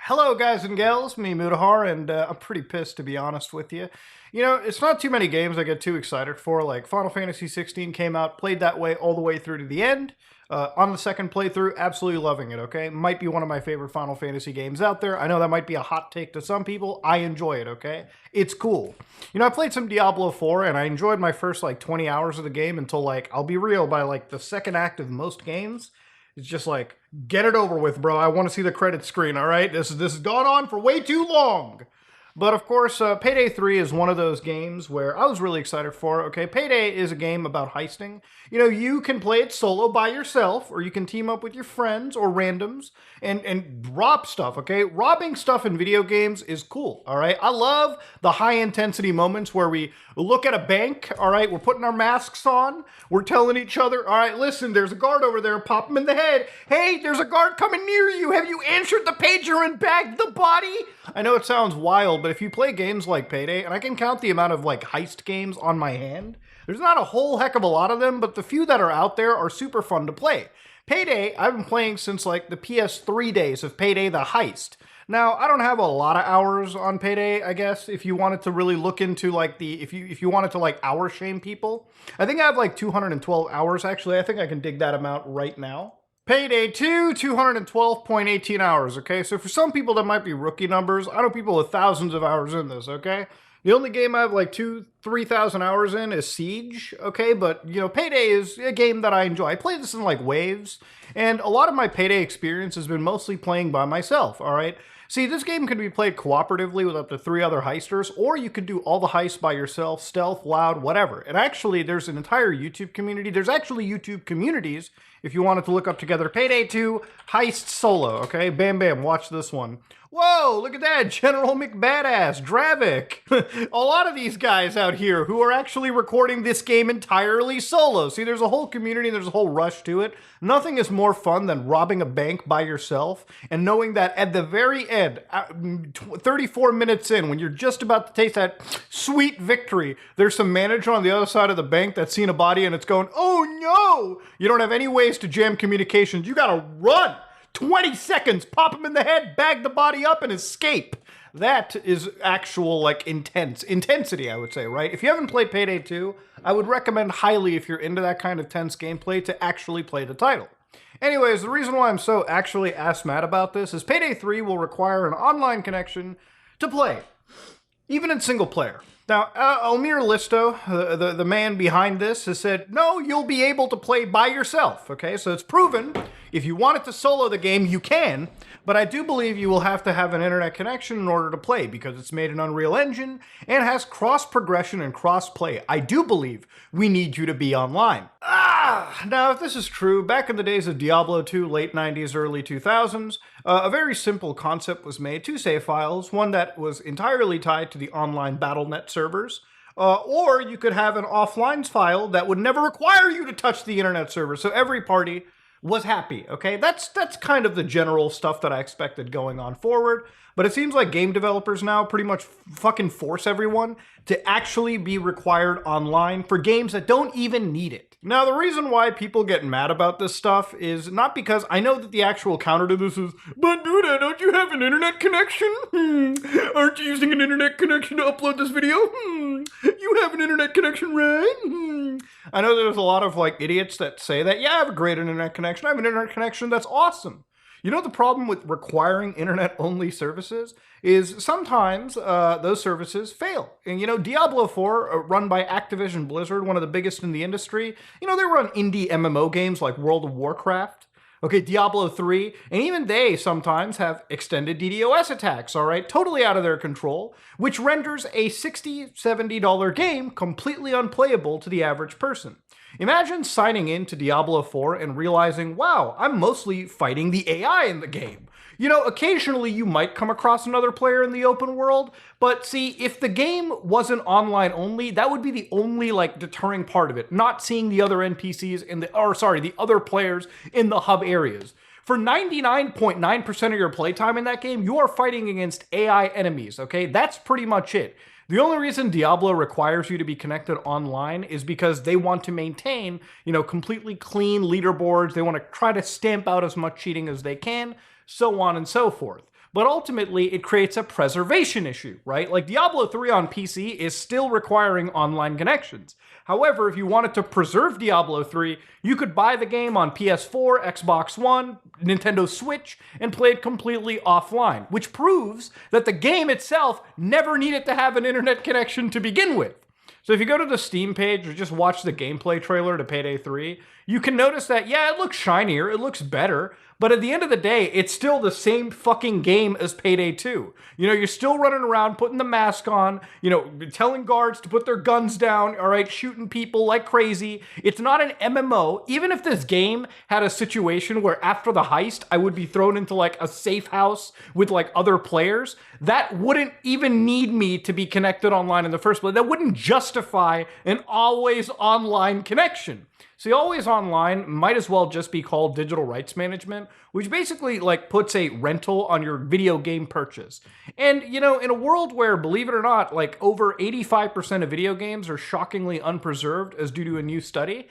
Hello, guys and gals. Me, Mudahar, and I'm pretty pissed to be honest with you. You know, it's not too many games I get too excited for. Like Final Fantasy 16 came out, played that way all the way through to the end. On the second playthrough, absolutely loving it. Okay, might be one of my favorite Final Fantasy games out there. I know that might be a hot take to some people. I enjoy it. Okay, it's cool. You know, I played some Diablo 4, and I enjoyed my first like 20 hours of the game until like I'll be real, by like the second act of most games. It's just like, get it over with, bro. I want to see the credit screen, all right? This has gone on for way too long. But of course, Payday 3 is one of those games where I was really excited for. Okay, Payday is a game about heisting. You know, you can play it solo by yourself, or you can team up with your friends or randoms and rob stuff, okay? Robbing stuff in video games is cool, all right? I love the high-intensity moments where we look at a bank, all right? We're putting our masks on. We're telling each other, all right, listen, there's a guard over there. Pop him in the head. Hey, there's a guard coming near you. Have you answered the pager and bagged the body? I know it sounds wild, but if you play games like Payday, and I can count the amount of like heist games on my hand, there's not a whole heck of a lot of them, but the few that are out there are super fun to play. Payday, I've been playing since like the PS3 days of Payday the Heist. Now, I don't have a lot of hours on Payday, I guess, if you wanted to really look into like if you wanted to like hour shame people. I think I have like 212 hours actually. I think I can dig that amount right now. Payday 2, 212.18 hours, okay? So for some people that might be rookie numbers. I know people with thousands of hours in this, okay? The only game I have like 3,000 hours in is Siege, okay? But, you know, Payday is a game that I enjoy. I play this in like waves, and a lot of my Payday experience has been mostly playing by myself, all right? See, this game can be played cooperatively with up to 3 other heisters, or you could do all the heists by yourself, stealth, loud, whatever. And actually, there's an entire YouTube community. There's actually YouTube communities if you wanted to look up together. Payday 2, Heist Solo, okay? Bam, bam, watch this one. Whoa, look at that, General McBadass, Dravik. A lot of these guys out here who are actually recording this game entirely solo. See, there's a whole community, there's a whole rush to it. Nothing is more fun than robbing a bank by yourself and knowing that at the very end, 34 minutes in, when you're just about to taste that sweet victory, there's some manager on the other side of the bank that's seen a body and it's going, oh no! You don't have any ways to jam communications. You gotta run! 20 seconds, pop him in the head, bag the body up, and escape. That is actual, like, intensity, I would say, right? If you haven't played Payday 2, I would recommend highly, if you're into that kind of tense gameplay, to actually play the title. Anyways, the reason why I'm so actually ass mad about this is Payday 3 will require an online connection to play, even in single player. Now, Almir Listo, the man behind this, has said, no, you'll be able to play by yourself, okay? So it's proven, if you wanted to solo the game, you can, but I do believe you will have to have an internet connection in order to play because it's made in Unreal Engine and has cross-progression and cross-play. I do believe we need you to be online. Now, if this is true, back in the days of Diablo 2, late 90s, early 2000s, a very simple concept was made, 2 save files, one that was entirely tied to the online BattleNet servers, or you could have an offline file that would never require you to touch the internet server, so every party was happy, okay? That's kind of the general stuff that I expected going on forward, but it seems like game developers now pretty much fucking force everyone to actually be required online for games that don't even need it. Now, the reason why people get mad about this stuff is not because I know that the actual counter to this is, but dude, don't you have an internet connection? Aren't you using an internet connection to upload this video? You have an internet connection, right? I know there's a lot of like idiots that say that, yeah, I have a great internet connection. I have an internet connection. That's awesome. You know the problem with requiring internet-only services is sometimes those services fail. And you know, Diablo 4, run by Activision Blizzard, one of the biggest in the industry, you know, they run indie MMO games like World of Warcraft. Okay, Diablo 3, and even they sometimes have extended DDoS attacks, all right? Totally out of their control, which renders a $60, $70 game completely unplayable to the average person. Imagine signing in to Diablo 4 and realizing, wow, I'm mostly fighting the AI in the game. You know, occasionally you might come across another player in the open world, but see, if the game wasn't online only, that would be the only, like, deterring part of it, not seeing the other NPCs the other players in the hub areas. For 99.9% of your playtime in that game, you are fighting against AI enemies, okay? That's pretty much it. The only reason Diablo requires you to be connected online is because they want to maintain, you know, completely clean leaderboards. They want to try to stamp out as much cheating as they can, so on and so forth. but ultimately it creates a preservation issue, right? Like Diablo 3 on PC is still requiring online connections. However, if you wanted to preserve Diablo 3, you could buy the game on PS4, Xbox One, Nintendo Switch, and play it completely offline, which proves that the game itself never needed to have an internet connection to begin with. So if you go to the Steam page or just watch the gameplay trailer to Payday 3, you can notice that, yeah, it looks shinier, it looks better, but at the end of the day, it's still the same fucking game as Payday 2. You know, you're still running around, putting the mask on, you know, telling guards to put their guns down, all right, shooting people like crazy. It's not an MMO. Even if this game had a situation where after the heist, I would be thrown into like a safe house with like other players, that wouldn't even need me to be connected online in the first place. That wouldn't justify an always online connection. See, always online might as well just be called digital rights management, which basically like puts a rental on your video game purchase. And, you know, in a world where, believe it or not, like over 85% of video games are shockingly unpreserved as due to a new study,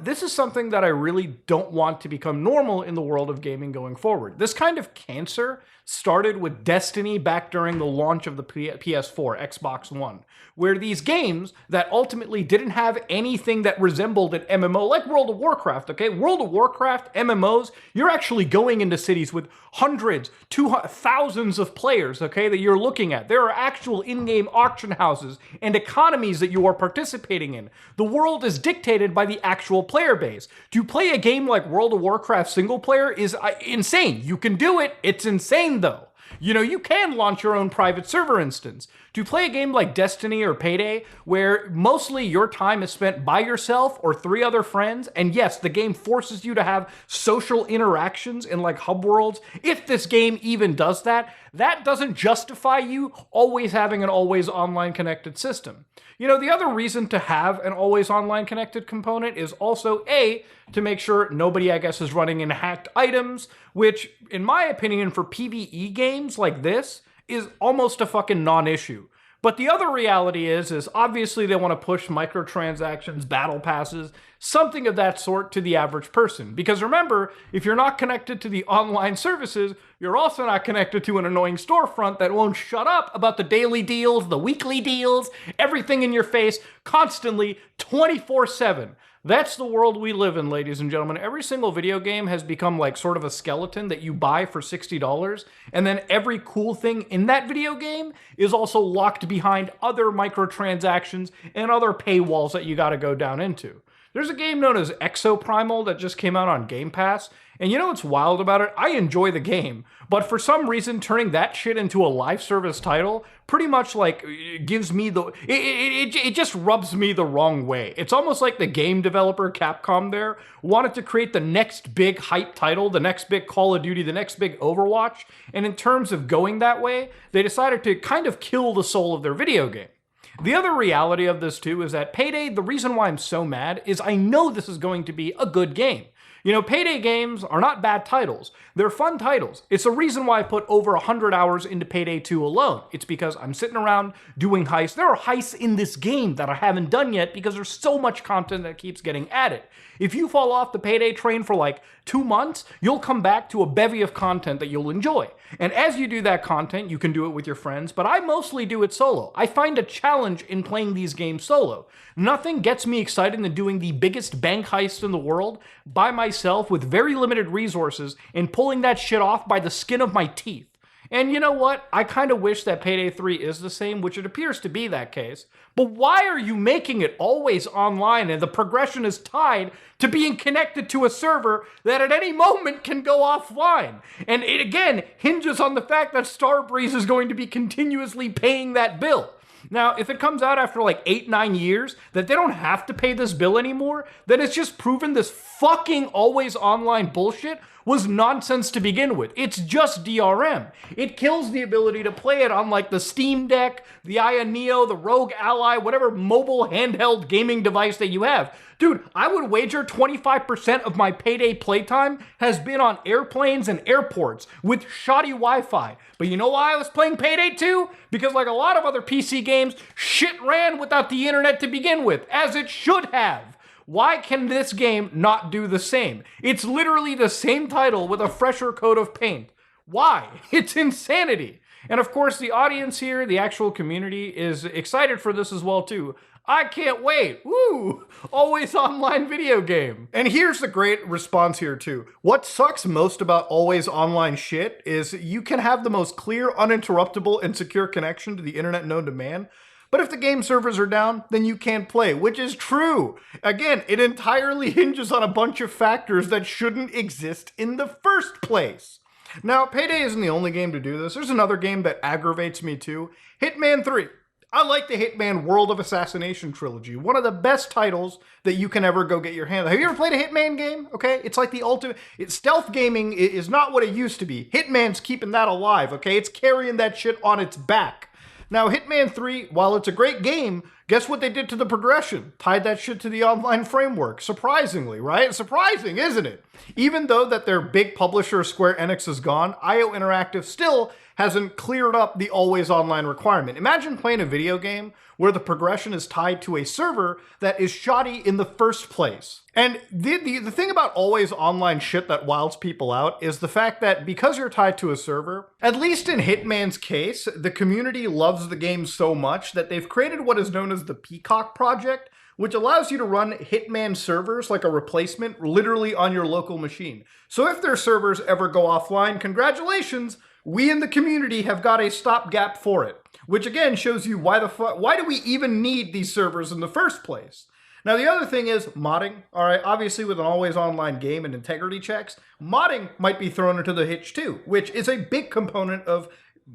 this is something that I really don't want to become normal in the world of gaming going forward. This kind of cancer started with Destiny back during the launch of the PS4, Xbox One, where these games that ultimately didn't have anything that resembled an MMO, like World of Warcraft, okay? World of Warcraft, MMOs, you're actually going into cities with hundreds, thousands of players, okay, that you're looking at. There are actual in-game auction houses and economies that you are participating in. The world is dictated by the actual player base. To play a game like World of Warcraft single player is insane. You can do it. It's insane, though. You know, you can launch your own private server instance. To play a game like Destiny or Payday, where mostly your time is spent by yourself or 3 other friends, and yes, the game forces you to have social interactions in like hub worlds, if this game even does that, that doesn't justify you always having an always online connected system. You know, the other reason to have an always online connected component is also to make sure nobody, I guess, is running in hacked items, which, in my opinion, for PvE games like this, is almost a fucking non-issue. But the other reality is obviously they want to push microtransactions, battle passes, something of that sort to the average person. Because remember, if you're not connected to the online services, you're also not connected to an annoying storefront that won't shut up about the daily deals, the weekly deals, everything in your face, constantly, 24/7. That's the world we live in, ladies and gentlemen. Every single video game has become like sort of a skeleton that you buy for $60, and then every cool thing in that video game is also locked behind other microtransactions and other paywalls that you gotta go down into. There's a game known as Exoprimal that just came out on Game Pass, and you know what's wild about it? I enjoy the game, but for some reason turning that shit into a live service title pretty much like gives me the... It just rubs me the wrong way. It's almost like the game developer, Capcom there, wanted to create the next big hype title, the next big Call of Duty, the next big Overwatch, and in terms of going that way, they decided to kind of kill the soul of their video game. The other reality of this too is that Payday, the reason why I'm so mad is I know this is going to be a good game. You know, Payday games are not bad titles. They're fun titles. It's the reason why I put over 100 hours into Payday 2 alone. It's because I'm sitting around doing heists. There are heists in this game that I haven't done yet because there's so much content that keeps getting added. If you fall off the Payday train for like 2 months, you'll come back to a bevy of content that you'll enjoy. And as you do that content, you can do it with your friends, but I mostly do it solo. I find a challenge in playing these games solo. Nothing gets me excited than doing the biggest bank heist in the world by myself with very limited resources and pulling that shit off by the skin of my teeth. And you know what? I kind of wish that Payday 3 is the same, which it appears to be that case. But why are you making it always online and the progression is tied to being connected to a server that at any moment can go offline? And it again hinges on the fact that Starbreeze is going to be continuously paying that bill. Now, if it comes out after like 8-9 years that they don't have to pay this bill anymore, then it's just proven this fucking always online bullshit was nonsense to begin with. It's just DRM. It kills the ability to play it on like the Steam Deck, the Aya Neo, the Rogue Ally, whatever mobile handheld gaming device that you have. Dude, I would wager 25% of my Payday playtime has been on airplanes and airports with shoddy Wi-Fi. But you know why I was playing Payday 2? Because like a lot of other PC games, shit ran without the internet to begin with, as it should have. Why can this game not do the same? It's literally the same title with a fresher coat of paint. Why? It's insanity. And of course, the audience here, the actual community, is excited for this as well, too. I can't wait. Woo! Always online video game. And here's the great response here, too. What sucks most about always online shit is you can have the most clear, uninterruptible, and secure connection to the internet known to man. But if the game servers are down, then you can't play, which is true. Again, it entirely hinges on a bunch of factors that shouldn't exist in the first place. Now, Payday isn't the only game to do this. There's another game that aggravates me too. Hitman 3. I like the Hitman World of Assassination trilogy. One of the best titles that you can ever go get your hands on. Have you ever played a Hitman game? Okay, it's like the ultimate. Stealth gaming is not what it used to be. Hitman's keeping that alive, okay? It's carrying that shit on its back. Now, Hitman 3, while it's a great game, guess what they did to the progression? Tied that shit to the online framework. Surprisingly, right? Surprising, isn't it? Even though that their big publisher Square Enix is gone, IO Interactive still hasn't cleared up the always online requirement. Imagine playing a video game where the progression is tied to a server that is shoddy in the first place. And the thing about always online shit that wilds people out is the fact that because you're tied to a server, at least in Hitman's case, the community loves the game so much that they've created what is known as the Peacock Project, which allows you to run Hitman servers like a replacement literally on your local machine. So if their servers ever go offline, congratulations, we in the community have got a stopgap for it. Which again shows you why do we even need these servers in the first place? Now the other thing is modding. All right, obviously with an always online game and integrity checks, modding might be thrown into the hitch too, which is a big component of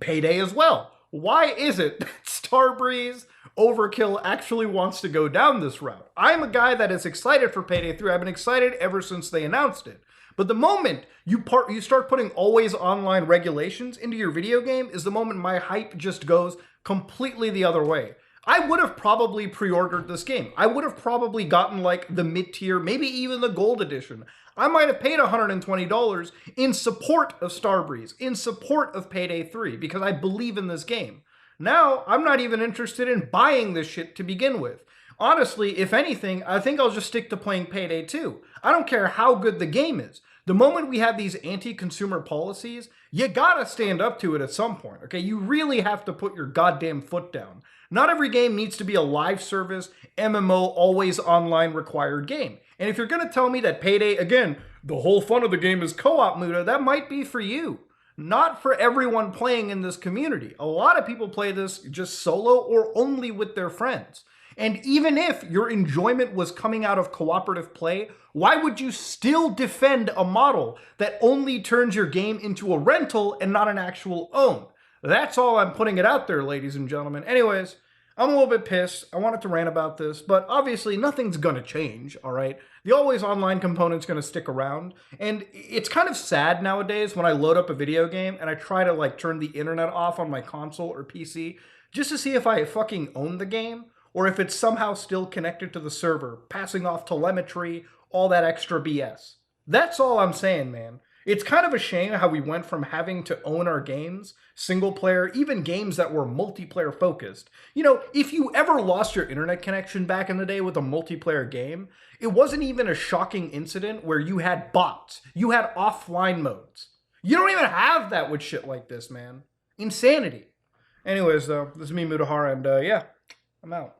Payday as well. Why is it that Starbreeze Overkill actually wants to go down this route? I'm a guy that is excited for Payday 3. I've been excited ever since they announced it. But the moment you start putting always online regulations into your video game is the moment my hype just goes completely the other way. I would have probably pre-ordered this game. I would have probably gotten like the mid-tier, maybe even the gold edition. I might have paid $120 in support of Starbreeze, in support of Payday 3, because I believe in this game. Now, I'm not even interested in buying this shit to begin with. Honestly, if anything, I think I'll just stick to playing Payday 2. I don't care how good the game is. The moment we have these anti-consumer policies, you gotta stand up to it at some point, okay? You really have to put your goddamn foot down. Not every game needs to be a live service, MMO, always online required game. And if you're gonna tell me that Payday, again, the whole fun of the game is co-op, Muda, that might be for you. Not for everyone playing in this community. A lot of people play this just solo or only with their friends. And even if your enjoyment was coming out of cooperative play, why would you still defend a model that only turns your game into a rental and not an actual own? That's all I'm putting it out there, ladies and gentlemen. Anyways, I'm a little bit pissed. I wanted to rant about this, but obviously nothing's gonna change, all right? The always online component's gonna stick around, and it's kind of sad nowadays when I load up a video game and I try to like turn the internet off on my console or PC just to see if I fucking own the game, or if it's somehow still connected to the server, passing off telemetry, all that extra BS. That's all I'm saying, man. It's kind of a shame how we went from having to own our games, single player, even games that were multiplayer focused. You know, if you ever lost your internet connection back in the day with a multiplayer game, it wasn't even a shocking incident where you had bots, you had offline modes. You don't even have that with shit like this, man. Insanity. Anyways, though, this is me, Mutahara, and yeah, I'm out.